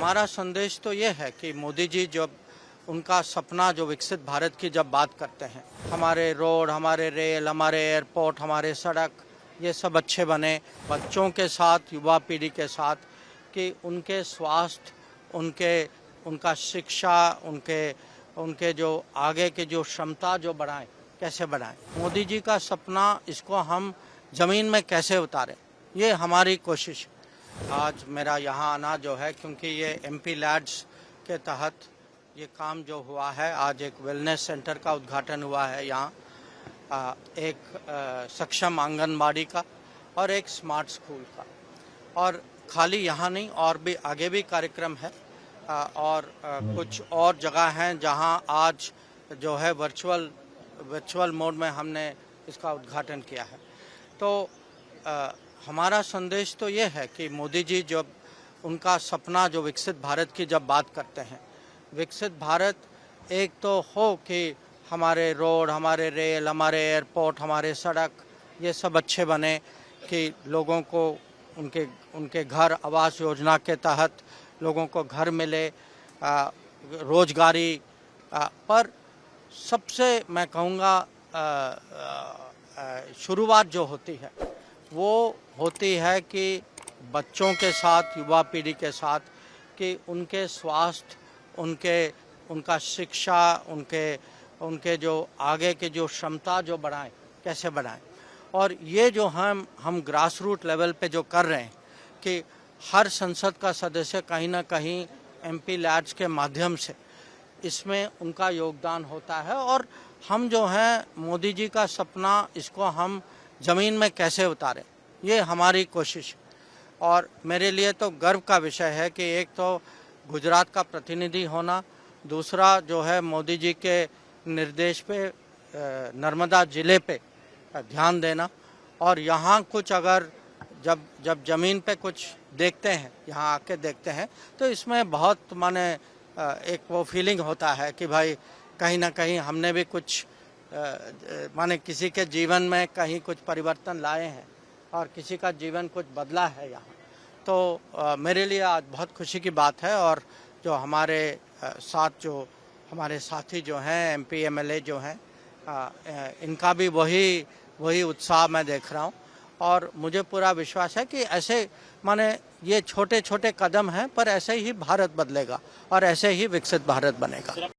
हमारा संदेश तो ये है कि मोदी जी जब उनका सपना जो विकसित भारत की जब बात करते हैं, हमारे रोड, हमारे रेल, हमारे एयरपोर्ट, हमारे सड़क, ये सब अच्छे बने बच्चों के साथ, युवा पीढ़ी के साथ, कि उनके स्वास्थ्य, उनका शिक्षा, उनके जो आगे के जो क्षमता जो बढ़ाएं, कैसे बढ़ाएं। मोदी जी का सपना, इसको हम ज़मीन में कैसे उतारें, ये हमारी कोशिश। आज मेरा यहाँ आना जो है, क्योंकि ये एमपी लैड्स के तहत ये काम जो हुआ है, आज एक वेलनेस सेंटर का उद्घाटन हुआ है यहाँ, एक सक्षम आंगनबाड़ी का और एक स्मार्ट स्कूल का। और खाली यहाँ नहीं, और भी आगे भी कार्यक्रम है, और कुछ और जगह हैं जहाँ आज जो है वर्चुअल मोड में हमने इसका उद्घाटन किया है। तो हमारा संदेश तो ये है कि मोदी जी जब उनका सपना जो विकसित भारत की जब बात करते हैं, विकसित भारत एक तो हो कि हमारे रोड, हमारे रेल, हमारे एयरपोर्ट, हमारे सड़क, ये सब अच्छे बने, कि लोगों को उनके घर, आवास योजना के तहत लोगों को घर मिले, रोजगारी, पर सबसे मैं कहूँगा शुरुआत जो होती है वो होती है कि बच्चों के साथ, युवा पीढ़ी के साथ, कि उनके स्वास्थ्य, उनका शिक्षा, उनके जो आगे के जो क्षमता जो बढ़ाएं, कैसे बढ़ाएं। और ये जो हम ग्रास रूट लेवल पे जो कर रहे हैं, कि हर संसद का सदस्य कहीं ना कहीं एमपी लैड्स के माध्यम से इसमें उनका योगदान होता है, और हम जो हैं मोदी जी का सपना, इसको हम ज़मीन में कैसे उतारें, ये हमारी कोशिश। और मेरे लिए तो गर्व का विषय है कि एक तो गुजरात का प्रतिनिधि होना, दूसरा जो है मोदी जी के निर्देश पे नर्मदा ज़िले पे ध्यान देना, और यहाँ कुछ अगर जब ज़मीन पे कुछ देखते हैं, यहाँ आके देखते हैं, तो इसमें बहुत माने एक वो फीलिंग होता है कि भाई कहीं ना कहीं हमने भी कुछ माने किसी के जीवन में कहीं कुछ परिवर्तन लाए हैं, और किसी का जीवन कुछ बदला है यहाँ। तो मेरे लिए आज बहुत खुशी की बात है। और जो हमारे साथ जो हमारे साथी जो हैं, एमपी एमएलए जो हैं, इनका भी वही उत्साह मैं देख रहा हूँ, और मुझे पूरा विश्वास है कि ऐसे माने ये छोटे छोटे कदम हैं, पर ऐसे ही भारत बदलेगा और ऐसे ही विकसित भारत बनेगा।